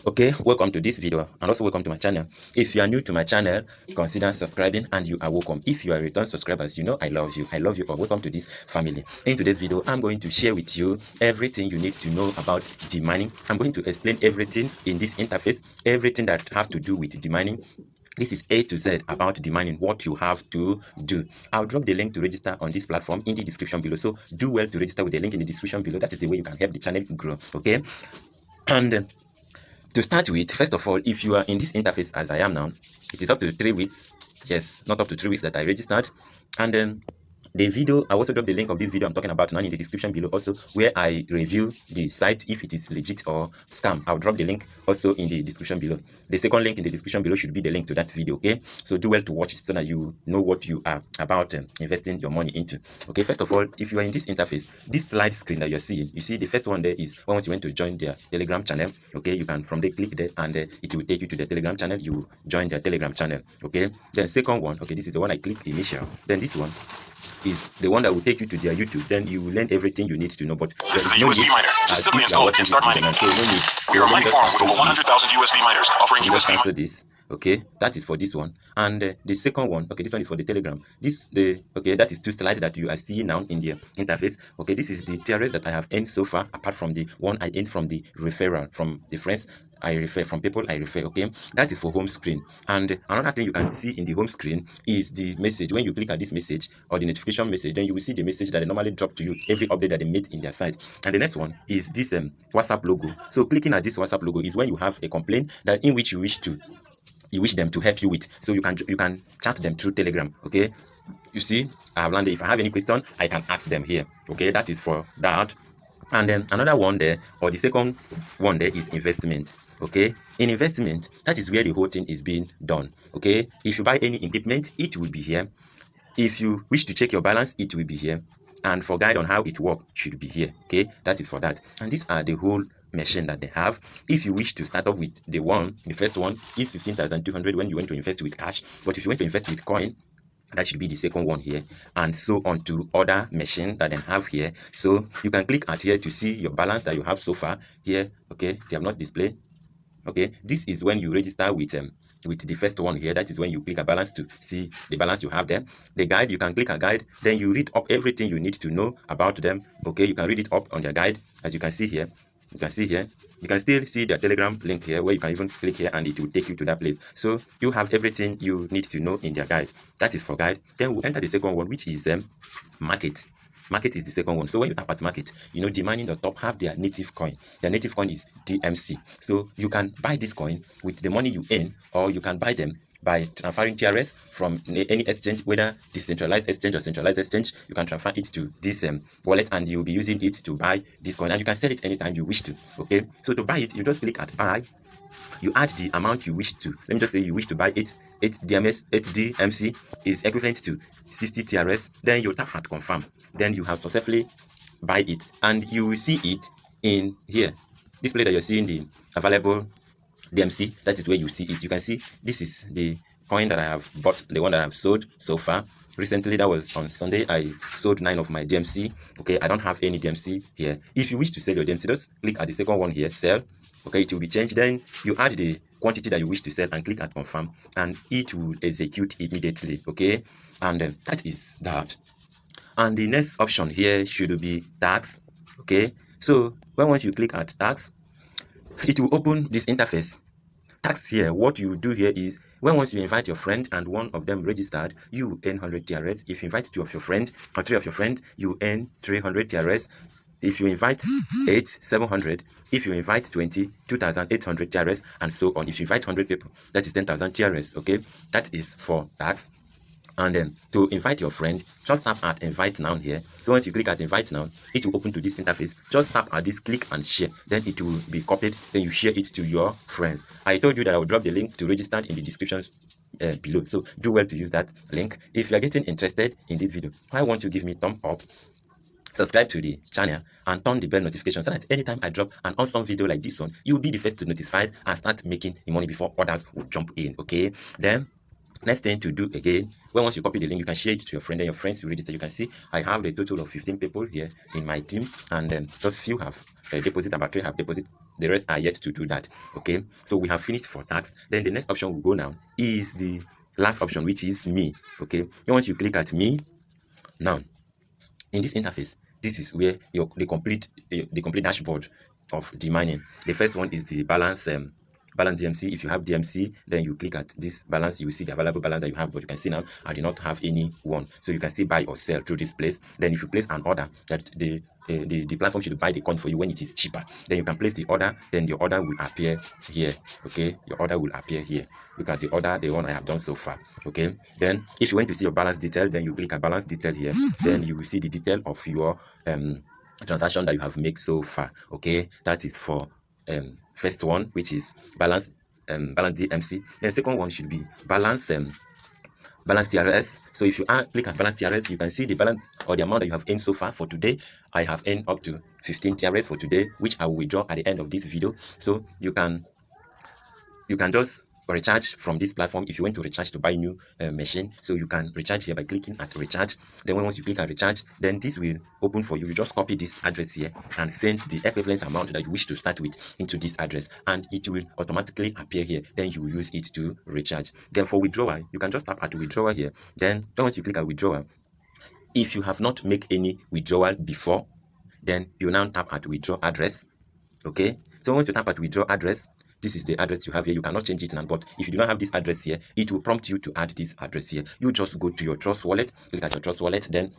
Okay, welcome to this video and also welcome to my channel. If you are new to my channel, consider subscribing and you are welcome. If you are return subscribers, you know I love you. I love you all. Welcome to this family. In today's video, I'm going to share with you everything you need to know about demining. I'm going to explain everything in this interface, everything that have to do with demining. This is A to Z about demining, what you have to do. I'll drop the link to register on this platform in the description below. So do well to register with the link in the description below. That is the way you can help the channel grow. Okay, and to start with, first of all, if you are in this interface as I am now, it is up to 3 weeks. Yes, not up to 3 weeks that I registered. And then the video, I also drop the link of this video I'm talking about now in the description below also, where I review the site if it is legit or scam. I'll drop the link also in the description below. The second link in the description below should be the link to that video, okay? So do well to watch it so that you know what you are about investing your money into. Okay, first of all, if you are in this interface, this slide screen that you're seeing, you see the first one there is once you want to join their Telegram channel, okay? You can from there click there and it will take you to the Telegram channel. You join their Telegram channel, okay? Then second one, okay, this is the one I click initial. Then this one is the one that will take you to their YouTube. Then you will learn everything you need to know. But this is a USB miner. Just simply install it and start mining. So no need. We are a mining farm with over 100,000 USB miners offering USB. Cancel this. Okay, that is for this one. And the second one, okay, this one is for the Telegram. That is two slides that you are seeing now in the interface. Okay, this is the TRS that I have earned so far, apart from the one I earned from the referral from the friends I refer, from people I refer. Okay, that is for home screen. And another thing you can see in the home screen is the message. When you click on this message or the notification message, then you will see the message that they normally drop to you every update that they made in their site. And the next one is this WhatsApp logo. So clicking at this WhatsApp logo is when you have a complaint that in which you wish them to help you with. So you can chat them through Telegram. Okay, you see, I have landed. If I have any question, I can ask them here. Okay, that is for that. And then another one there, or the second one there, is investment. Okay, in investment, that is where the whole thing is being done. Okay, if you buy any equipment, it will be here. If you wish to check your balance, it will be here. And for guide on how it works, should be here. Okay, that is for that. And these are the whole machine that they have. If you wish to start off with the first one is 15,200 when you want to invest with cash. But if you want to invest with coin, that should be the second one here, and so on to other machines that they have here. So you can click at here to see your balance that you have so far here. Okay, they have not displayed. Okay, this is when you register with the first one here. That is when you click a balance to see the balance you have there. The guide, you can click a guide, then you read up everything you need to know about them. Okay, you can read it up on their guide, as you can see here. You can see here. You can still see the Telegram link here, where you can even click here and it will take you to that place. So you have everything you need to know in their guide. That is for guide. Then we'll enter the second one, which is market. Market is the second one. So when you tap at market, you know, DMINING.top have their native coin. Their native coin is DMC. So you can buy this coin with the money you earn, or you can buy them by transferring TRS from any exchange, whether decentralized exchange or centralized exchange. You can transfer it to this wallet, and you'll be using it to buy this coin, and you can sell it anytime you wish to. Okay, so to buy it, you just click at buy. You add the amount you wish to. Let me just say you wish to buy 8 DMC is equivalent to 60 TRS. Then you tap at confirm. Then you have successfully buy it, and you will see it in here. This play that you're seeing, the available DMC, that is where you see it. You can see this is the coin that I have bought, the one that I've sold so far. Recently, that was on Sunday, I sold 9 of my DMC. Okay, I don't have any DMC here. If you wish to sell your DMC, just click at the second one here, sell. Okay, it will be changed. Then you add the quantity that you wish to sell and click at confirm, and it will execute immediately. Okay, and that is that. And the next option here should be tax. Okay, so once you click at tax, it will open this interface. Tax here, what you do here is, once you invite your friend and one of them registered, you earn 100 TRS. If you invite 2 of your friends or 3 of your friends, you earn 300 TRS. If you invite 8, 700. If you invite 20, 2,800 TRS, and so on. If you invite 100 people, that is 10,000 TRS. Okay, that is for tax. And then to invite your friend, just tap at invite now here. So once you click at invite now, it will open to this interface. Just tap at this, click and share. Then it will be copied. Then you share it to your friends. I told you that I will drop the link to register in the description below. So do well to use that link. If you are getting interested in this video, why won't you give me thumb up? Subscribe to the channel and turn the bell notification so that anytime I drop an awesome video like this one, you'll be the first to notify and start making the money before others will jump in. Okay, then next thing to do again, once you copy the link, you can share it to your friend and your friends will register. You can see I have a total of 15 people here in my team, and just few have deposit, about 3 have deposit the rest are yet to do that. Okay, so we have finished for tax. Then the next option we go now is the last option, which is me. Okay, and once you click at me now, in this interface, this is where the complete dashboard of the mining. The first one is the balance DMC. If you have DMC, then you click at this balance, you will see the available balance that you have. But you can see now I do not have any one, so you can still buy or sell through this place. Then if you place an order that the platform should buy the coin for you when it is cheaper, then you can place the order. Then your order will appear here. Okay, your order will appear here. Look at the order, the one I have done so far. Okay, then if you want to see your balance detail, then you click at balance detail here. Then you will see the detail of your transaction that you have made so far. Okay, that is for first one, which is balance DMC. Then second one should be balance TRS. So if you click at balance TRS, you can see the balance or the amount that you have earned so far. For today, I have earned up to 15 TRS for today, which I will withdraw at the end of this video. So you can just recharge from this platform. If you want to recharge to buy new machine, so you can recharge here by clicking at recharge. Then once you click at recharge, then this will open for you. You just copy this address here and send the equivalent amount that you wish to start with into this address, and it will automatically appear here. Then you will use it to recharge. Then for withdrawal, you can just tap at withdrawal here. Then once you click at withdrawal, if you have not made any withdrawal before, then you now tap at withdraw address. Okay, so once you tap at withdraw address, this is the address you have here. You cannot change it now, but if you do not have this address here, it will prompt you to add this address here. You just go to your Trust Wallet, click at your Trust Wallet. Then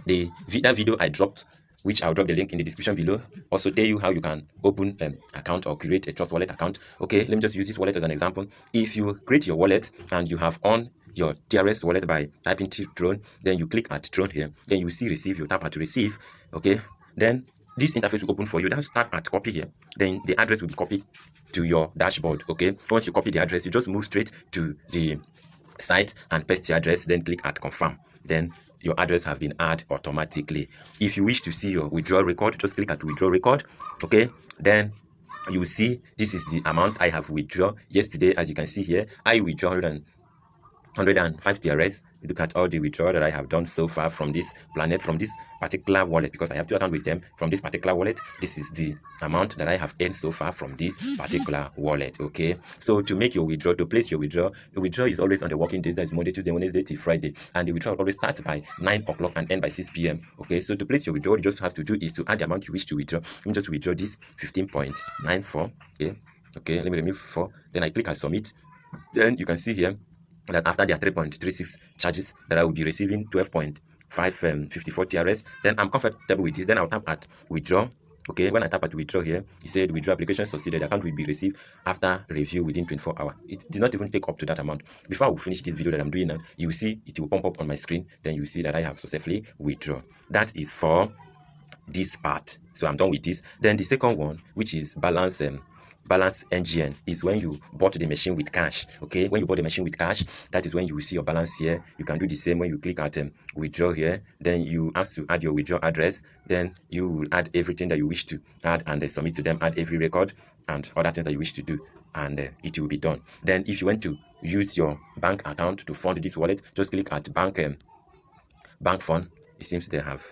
that video I dropped, which I'll drop the link in the description below, also tell you how you can open an account or create a Trust Wallet account. Okay, let me just use this wallet as an example. If you create your wallet and you have on your TRS wallet by typing Tron, then you click at Tron here, then you see receive, you tap at receive. Okay, then this interface will open for you. Then tap at copy here, then the address will be copied to your dashboard. Okay, once you copy the address, you just move straight to the site and paste your address, then click at confirm. Then your address have been added automatically. If you wish to see your withdrawal record, just click at withdraw record. Okay, then you will see this is the amount I have withdrawn yesterday. As you can see here, I withdraw 105 TRS. Look at all the withdrawal that I have done so far from this planet, from this particular wallet, because I have two accounts with them. From this particular wallet, this is the amount that I have earned so far from this particular wallet. Okay, so to make your withdrawal, to place your withdrawal, the withdrawal is always on the working days. That is Monday, Tuesday, Wednesday till Friday, and the withdrawal always starts by 9 o'clock and end by 6 p.m. Okay, so to place your withdrawal, you just have to do is to add the amount you wish to withdraw. Let me just withdraw this 15.94. Okay, let me remove 4. Then I click on submit. Then you can see here that after their 3.36 charges that I will be receiving 12.54 TRS. Then I'm comfortable with this. Then I'll tap at withdraw. Okay, when I tap at withdraw here, it said withdraw application succeeded. The account will be received after review within 24 hours. It did not even take up to that amount. Before I will finish this video that I'm doing now, you will see it will pop up on my screen. Then you will see that I have successfully withdrawn. That is for this part. So I'm done with this. Then the second one, which is balance NGN, is when you bought the machine with cash. Okay, when you bought the machine with cash, that is when you will see your balance here. You can do the same when you click at withdraw here. Then you ask to add your withdraw address. Then you will add everything that you wish to add and submit to them. Add every record and other things that you wish to do, and it will be done. Then if you want to use your bank account to fund this wallet, just click at bank fund. It seems they have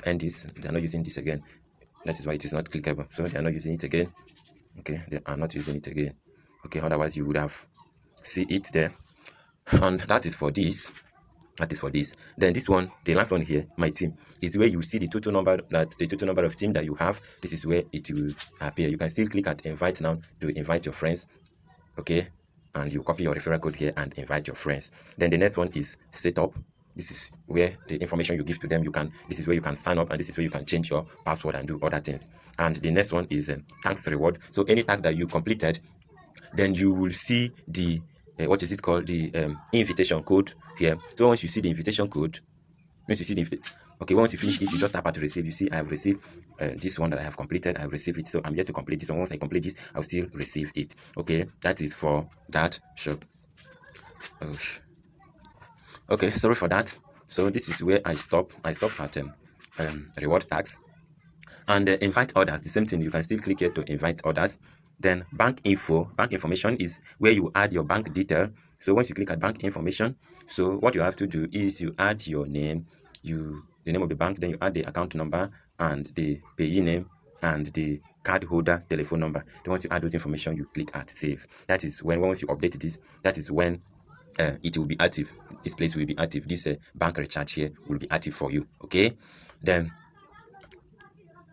ended this. They are not using this again. That is why it is not clickable. So they are not using it again. Okay, they are not using it again. Okay, otherwise you would have see it there. And that is for this. Then this one, the last one here, my team, is where you see the total number of team that you have. This is where it will appear. You can still click at invite now to invite your friends. Okay, and you copy your referral code here and invite your friends. Then the next one is setup. This is where the information you give to them, this is where you can sign up, and this is where you can change your password and do other things. And the next one is tax reward. So any task that you completed, then you will see the what is it called, the invitation code here. So once you see the invitation code, once you finish it, you just tap at receive. You see I have received this one that I have completed. I have received it, so I'm yet to complete this one. Once I complete this, I'll still receive it. Okay, that is for that shop. Okay, sorry for that. So this is where I stop at reward tax. And invite others, the same thing. You can still click here to invite others. Then bank information is where you add your bank detail. So once you click at bank information, so what you have to do is you add your name, the name of the bank, then you add the account number and the payee name, and the card holder telephone number. Then once you add those information, you click add save. That is when once you update this, that is when it will be active. This place will be active. This bank recharge here will be active for you. Okay, then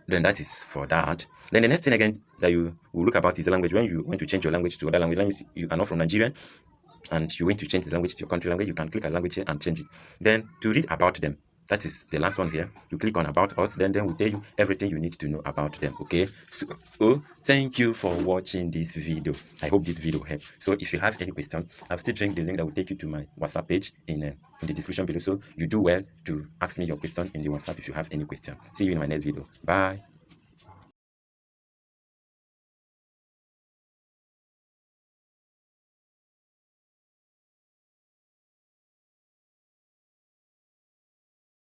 that is for that. Then the next thing again that you will look about is the language. When you want to change your language to other language, that means you are not from Nigeria and you want to change the language to your country language, you can click a language here and change it. Then to read about them, that is the last one here, you click on about us, then we'll tell you everything you need to know about them. Okay, so thank you for watching this video. I hope this video helped. So if you have any question, I've still linked the link that will take you to my WhatsApp page in the description below. So you do well to ask me your question in the WhatsApp if you have any question. See you in my next video. Bye.